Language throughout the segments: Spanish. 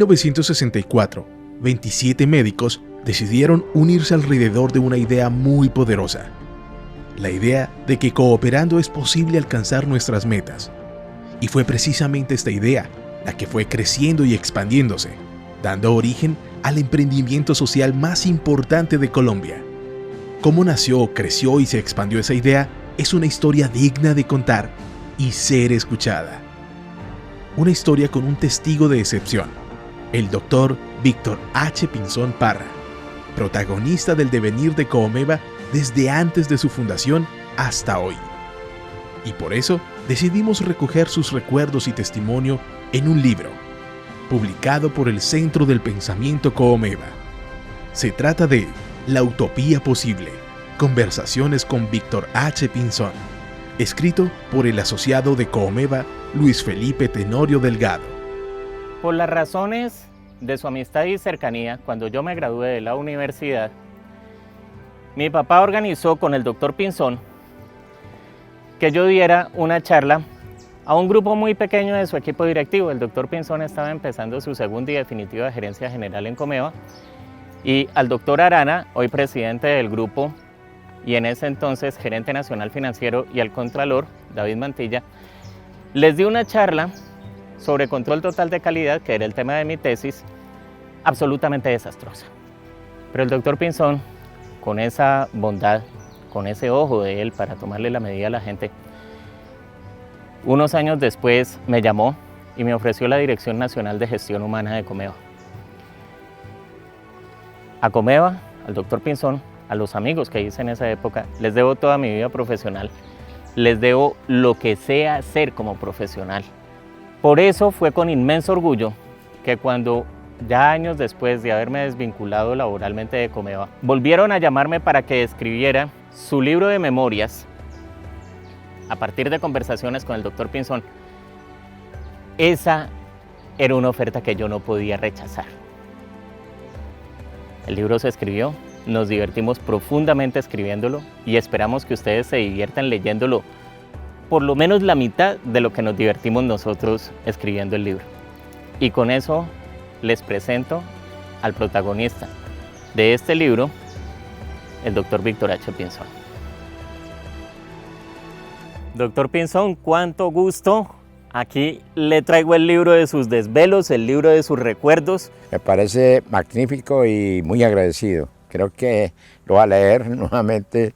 1964, 27 médicos decidieron unirse alrededor de una idea muy poderosa. La idea de que cooperando es posible alcanzar nuestras metas. Y fue precisamente esta idea la que fue creciendo y expandiéndose, dando origen al emprendimiento social más importante de Colombia. Cómo nació, creció y se expandió esa idea es una historia digna de contar y ser escuchada. Una historia con un testigo de excepción, el doctor Víctor H. Pinzón Parra, protagonista del devenir de Coomeva desde antes de su fundación hasta hoy. Y por eso decidimos recoger sus recuerdos y testimonio en un libro, publicado por el Centro del Pensamiento Coomeva. Se trata de La Utopía Posible, conversaciones con Víctor H. Pinzón, escrito por el asociado de Coomeva, Luis Felipe Tenorio Delgado. Por las razones de su amistad y cercanía, cuando yo me gradué de la universidad, mi papá organizó con el doctor Pinzón que yo diera una charla a un grupo muy pequeño de su equipo directivo. El doctor Pinzón estaba empezando su segunda y definitiva gerencia general en Coomeva, y al doctor Arana, hoy presidente del grupo y en ese entonces gerente nacional financiero, y al contralor, David Mantilla, les di una charla sobre control total de calidad, que era el tema de mi tesis, absolutamente desastrosa. Pero el doctor Pinzón, con esa bondad, con ese ojo de él para tomarle la medida a la gente, unos años después me llamó y me ofreció la Dirección Nacional de Gestión Humana de Coomeva. A Coomeva, al doctor Pinzón, a los amigos que hice en esa época, les debo toda mi vida profesional, les debo lo que sé hacer como profesional. Por eso fue con inmenso orgullo que cuando, ya años después de haberme desvinculado laboralmente de Coomeva, volvieron a llamarme para que escribiera su libro de memorias a partir de conversaciones con el doctor Pinzón. Esa era una oferta que yo no podía rechazar. El libro se escribió, nos divertimos profundamente escribiéndolo y esperamos que ustedes se diviertan leyéndolo por lo menos la mitad de lo que nos divertimos nosotros escribiendo el libro. Y con eso les presento al protagonista de este libro, el doctor Víctor H. Pinzón. Doctor Pinzón, cuánto gusto. Aquí le traigo el libro de sus desvelos, el libro de sus recuerdos. Me parece magnífico y muy agradecido. Creo que lo voy a leer nuevamente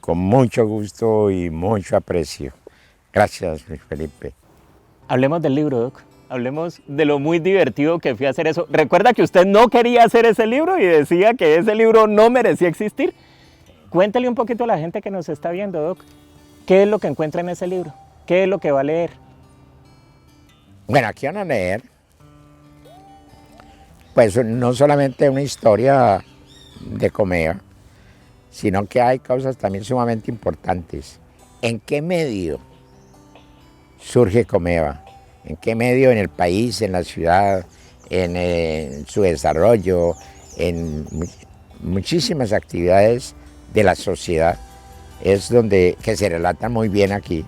con mucho gusto y mucho aprecio. Gracias, Luis Felipe. Hablemos del libro, Doc. Hablemos de lo muy divertido que fue hacer eso. ¿Recuerda que usted no quería hacer ese libro y decía que ese libro no merecía existir? Cuéntale un poquito a la gente que nos está viendo, Doc. ¿Qué es lo que encuentra en ese libro? ¿Qué es lo que va a leer? Bueno, aquí van a leer, pues no solamente una historia de Coomeva, sino que hay cosas también sumamente importantes. ¿En qué medio surge Coomeva? ¿En qué medio en el país, en la ciudad, en su desarrollo, en muchísimas actividades de la sociedad? Es donde que se relatan muy bien aquí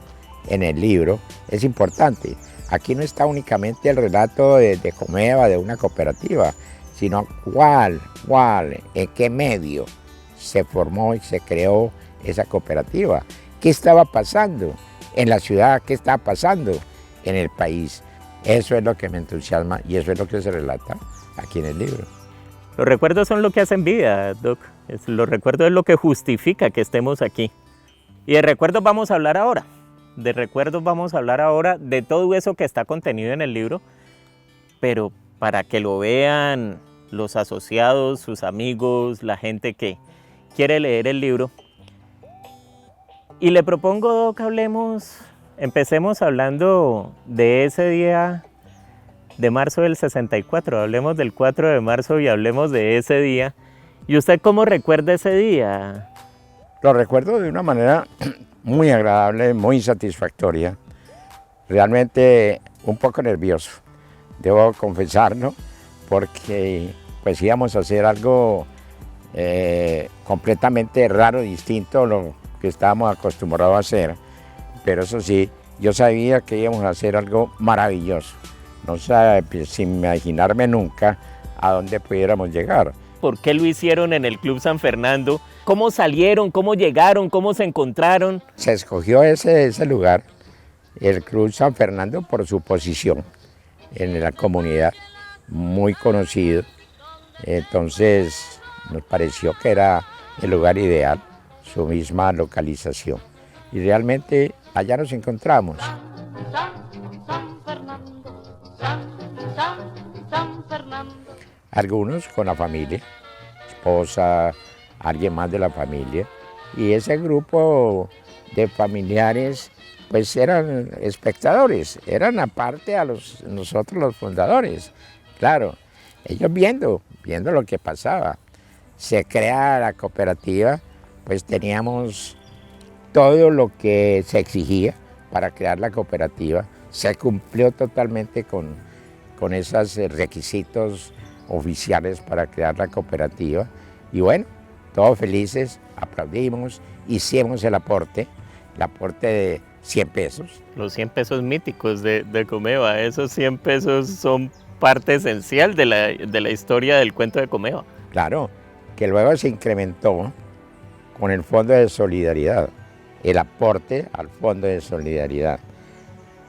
en el libro. Es importante. Aquí no está únicamente el relato de Coomeva, de una cooperativa, sino en qué medio se formó y se creó esa cooperativa. ¿Qué estaba pasando en la ciudad? ¿Qué estaba pasando en el país? Eso es lo que me entusiasma y eso es lo que se relata aquí en el libro. Los recuerdos son lo que hacen vida, Doc. Los recuerdos es lo que justifica que estemos aquí. Y de recuerdos vamos a hablar ahora. De recuerdos vamos a hablar ahora de todo eso que está contenido en el libro, pero para que lo vean los asociados, sus amigos, la gente que quiere leer el libro. Y le propongo, Doc, empecemos hablando de ese día de marzo del 64, hablemos del 4 de marzo y hablemos de ese día. ¿Y usted cómo recuerda ese día? Lo recuerdo de una manera muy agradable, muy satisfactoria, realmente un poco nervioso, debo confesarlo, porque pues íbamos a hacer algo completamente raro, distinto a lo que estábamos acostumbrados a hacer, pero eso sí, yo sabía que íbamos a hacer algo maravilloso, no sé, sin imaginarme nunca a dónde pudiéramos llegar. ¿Por qué lo hicieron en el Club San Fernando? ¿Cómo salieron? ¿Cómo llegaron? ¿Cómo se encontraron? Se escogió ese lugar, el Club San Fernando, por su posición en la comunidad, muy conocido. Entonces nos pareció que era el lugar ideal, su misma localización. Y realmente allá nos encontramos. Algunos con la familia, esposa, alguien más de la familia. Y ese grupo de familiares pues eran espectadores, eran aparte a nosotros los fundadores. Claro, ellos viendo lo que pasaba. Se crea la cooperativa, pues teníamos todo lo que se exigía para crear la cooperativa. Se cumplió totalmente con esos requisitos oficiales para crear la cooperativa. Y bueno, todos felices, aplaudimos, hicimos el aporte de 100 pesos. Los 100 pesos míticos de Comeva, esos 100 pesos son parte esencial de la historia del cuento de Comeva. Claro, que luego se incrementó con el Fondo de Solidaridad, el aporte al Fondo de Solidaridad,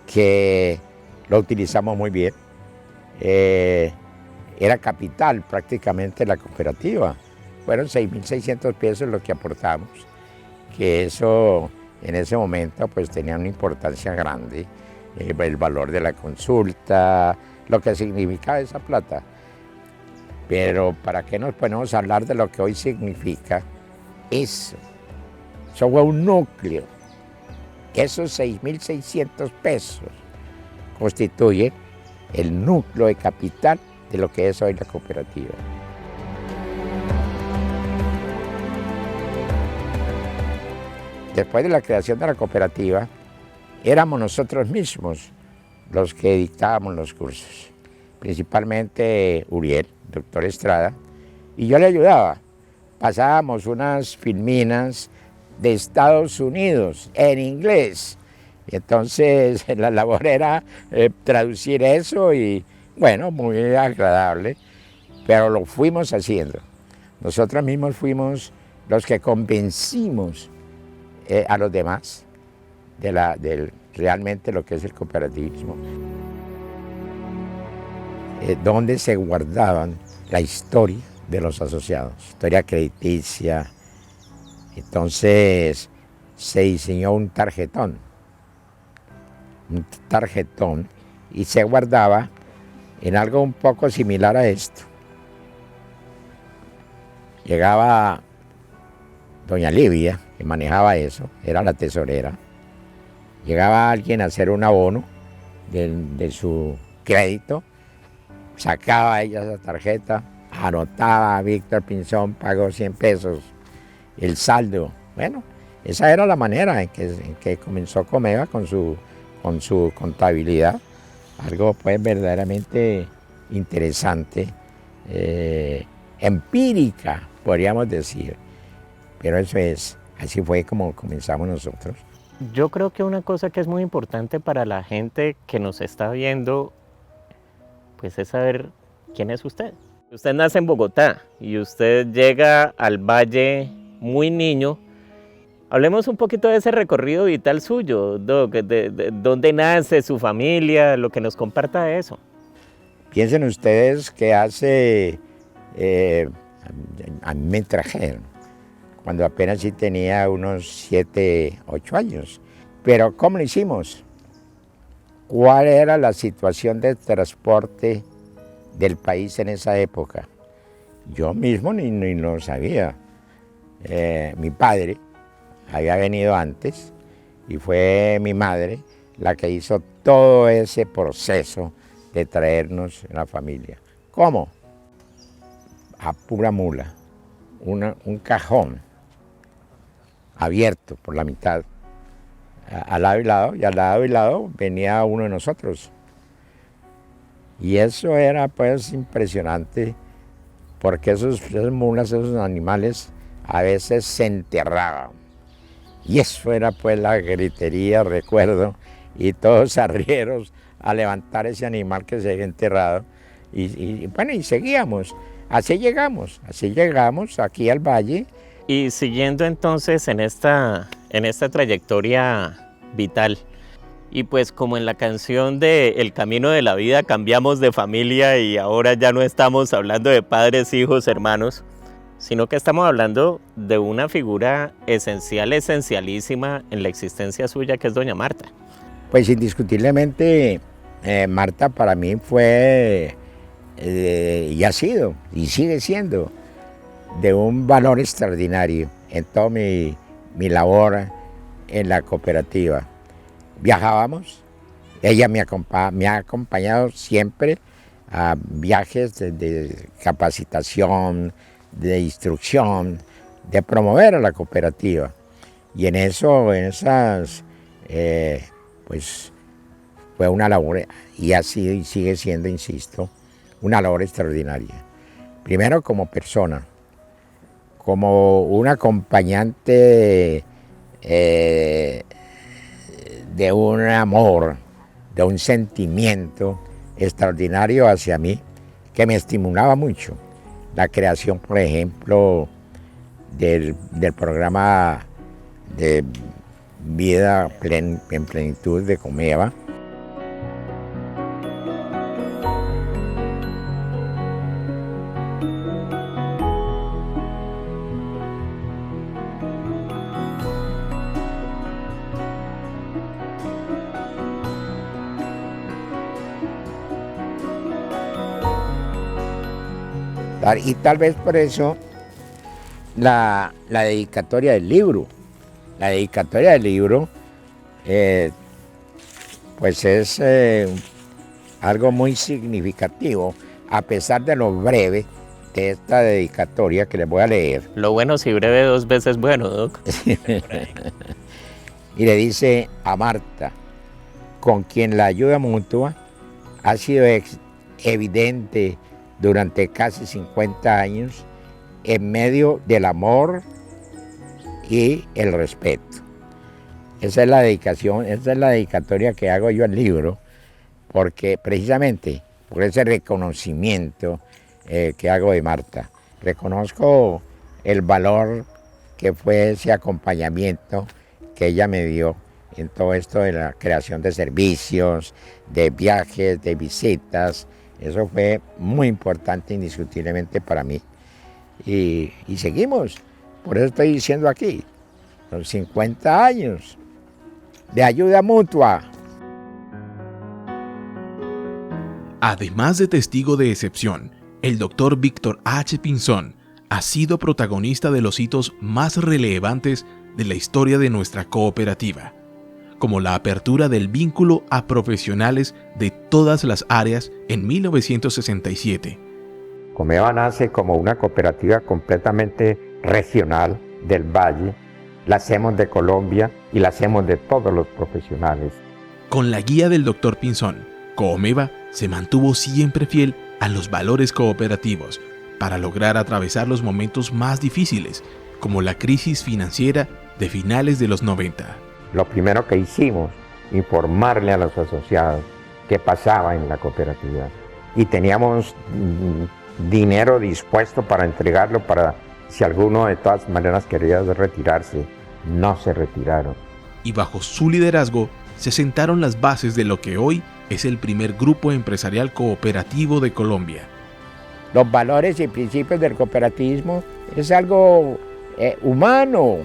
que lo utilizamos muy bien. Era capital prácticamente la cooperativa. Fueron 6.600 pesos lo que aportamos, que eso en ese momento pues tenía una importancia grande, el valor de la consulta, lo que significaba esa plata. Pero ¿para qué nos ponemos a hablar de lo que hoy significa eso? Eso fue un núcleo. Esos 6.600 pesos constituyen el núcleo de capital de lo que es hoy la cooperativa. Después de la creación de la cooperativa, éramos nosotros mismos los que dictábamos los cursos, principalmente Uriel, doctor Estrada, y yo le ayudaba. Pasábamos unas filminas de Estados Unidos en inglés, y entonces la labor era traducir eso y bueno, muy agradable, pero lo fuimos haciendo. Nosotros mismos fuimos los que convencimos a los demás de realmente lo que es el cooperativismo, donde se guardaban la historia de los asociados, historia crediticia. Entonces se diseñó un tarjetón y se guardaba en algo un poco similar a esto. Llegaba doña Livia, que manejaba eso, era la tesorera. Llegaba alguien a hacer un abono de su crédito, sacaba ella esa tarjeta, anotaba, Víctor Pinzón pagó 100 pesos, el saldo. Bueno, esa era la manera en que comenzó Comeva con su contabilidad, algo pues verdaderamente interesante, empírica, podríamos decir, pero eso es, así fue como comenzamos nosotros. Yo creo que una cosa que es muy importante para la gente que nos está viendo, pues es saber quién es usted. Usted nace en Bogotá y usted llega al Valle muy niño. Hablemos un poquito de ese recorrido vital suyo, Doc, de dónde nace su familia, lo que nos comparta de eso. Piensen ustedes que hace, a mí me trajeron, cuando apenas sí tenía unos 7, 8 años. Pero ¿cómo lo hicimos? ¿Cuál era la situación de transporte del país en esa época? Yo mismo ni lo sabía. Mi padre había venido antes y fue mi madre la que hizo todo ese proceso de traernos en la familia. ¿Cómo? A pura mula, un cajón abierto por la mitad, al lado y lado, y al lado y lado venía uno de nosotros. Y eso era pues impresionante, porque esas mulas, esos animales, a veces se enterraban. Y eso era pues la gritería, recuerdo, y todos arrieros a levantar ese animal que se había enterrado. Bueno, y seguíamos. Así llegamos aquí al valle. Y siguiendo entonces en esta trayectoria vital, y pues como en la canción de El Camino de la Vida cambiamos de familia y ahora ya no estamos hablando de padres, hijos, hermanos, sino que estamos hablando de una figura esencial, esencialísima en la existencia suya, que es doña Marta. Pues indiscutiblemente Marta para mí fue y ha sido y sigue siendo de un valor extraordinario en toda mi labor en la cooperativa. Viajábamos, ella me ha acompañado siempre a viajes de capacitación, de instrucción, de promover a la cooperativa. Y en esas, pues fue una labor, y ha sido y sigue siendo, insisto, una labor extraordinaria. Primero como persona, como un acompañante de un amor, de un sentimiento extraordinario hacia mí, que me estimulaba mucho. La creación, por ejemplo, del programa de vida en plenitud de Comeva. Y tal vez por eso la dedicatoria del libro. La dedicatoria del libro pues es algo muy significativo, a pesar de lo breve de esta dedicatoria que les voy a leer. Lo bueno si breve 2 veces bueno, Doc. Y le dice a Marta, con quien la ayuda mutua ha sido evidente durante casi 50 años, en medio del amor y el respeto. Esa es la dedicación, esa es la dedicatoria que hago yo al libro, porque precisamente por ese reconocimiento que hago de Marta, reconozco el valor que fue ese acompañamiento que ella me dio en todo esto de la creación de servicios, de viajes, de visitas. Eso fue muy importante indiscutiblemente para mí. Y seguimos, por eso estoy diciendo aquí, son 50 años de ayuda mutua. Además de testigo de excepción, el doctor Víctor H. Pinzón ha sido protagonista de los hitos más relevantes de la historia de nuestra cooperativa, como la apertura del vínculo a profesionales de todas las áreas en 1967. Comeva nace como una cooperativa completamente regional del Valle. La hacemos de Colombia y la hacemos de todos los profesionales. Con la guía del doctor Pinzón, Comeva se mantuvo siempre fiel a los valores cooperativos para lograr atravesar los momentos más difíciles, como la crisis financiera de finales de los 90. Lo primero que hicimos, informarle a los asociados qué pasaba en la cooperativa. Y teníamos dinero dispuesto para entregarlo para si alguno de todas maneras quería retirarse. No se retiraron. Y bajo su liderazgo se sentaron las bases de lo que hoy es el primer grupo empresarial cooperativo de Colombia. Los valores y principios del cooperativismo es algo humano,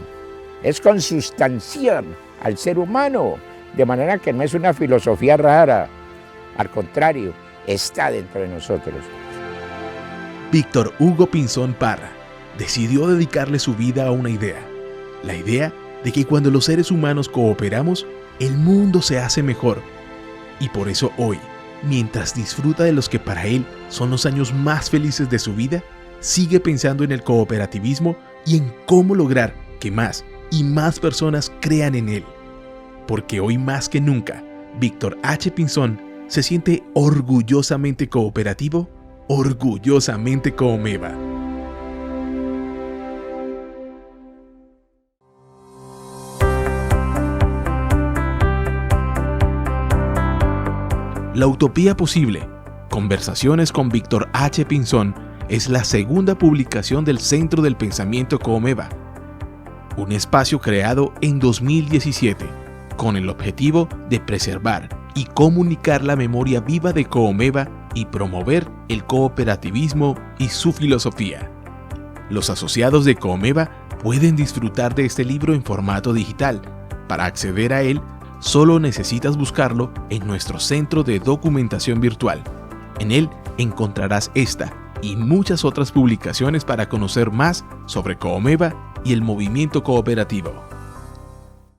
es consustancial al ser humano, de manera que no es una filosofía rara, al contrario, está dentro de nosotros. Víctor Hugo Pinzón Parra decidió dedicarle su vida a una idea, la idea de que cuando los seres humanos cooperamos, el mundo se hace mejor. Y por eso hoy, mientras disfruta de los que para él son los años más felices de su vida, sigue pensando en el cooperativismo y en cómo lograr que más y más personas crean en él. Porque hoy más que nunca, Víctor H. Pinzón se siente orgullosamente cooperativo, orgullosamente Comeva. La Utopía Posible, Conversaciones con Víctor H. Pinzón, es la segunda publicación del Centro del Pensamiento Coomeva, un espacio creado en 2017 con el objetivo de preservar y comunicar la memoria viva de Coomeva y promover el cooperativismo y su filosofía. Los asociados de Coomeva pueden disfrutar de este libro en formato digital. Para acceder a él, solo necesitas buscarlo en nuestro centro de documentación virtual. En él encontrarás esta y muchas otras publicaciones para conocer más sobre Coomeva y el movimiento cooperativo.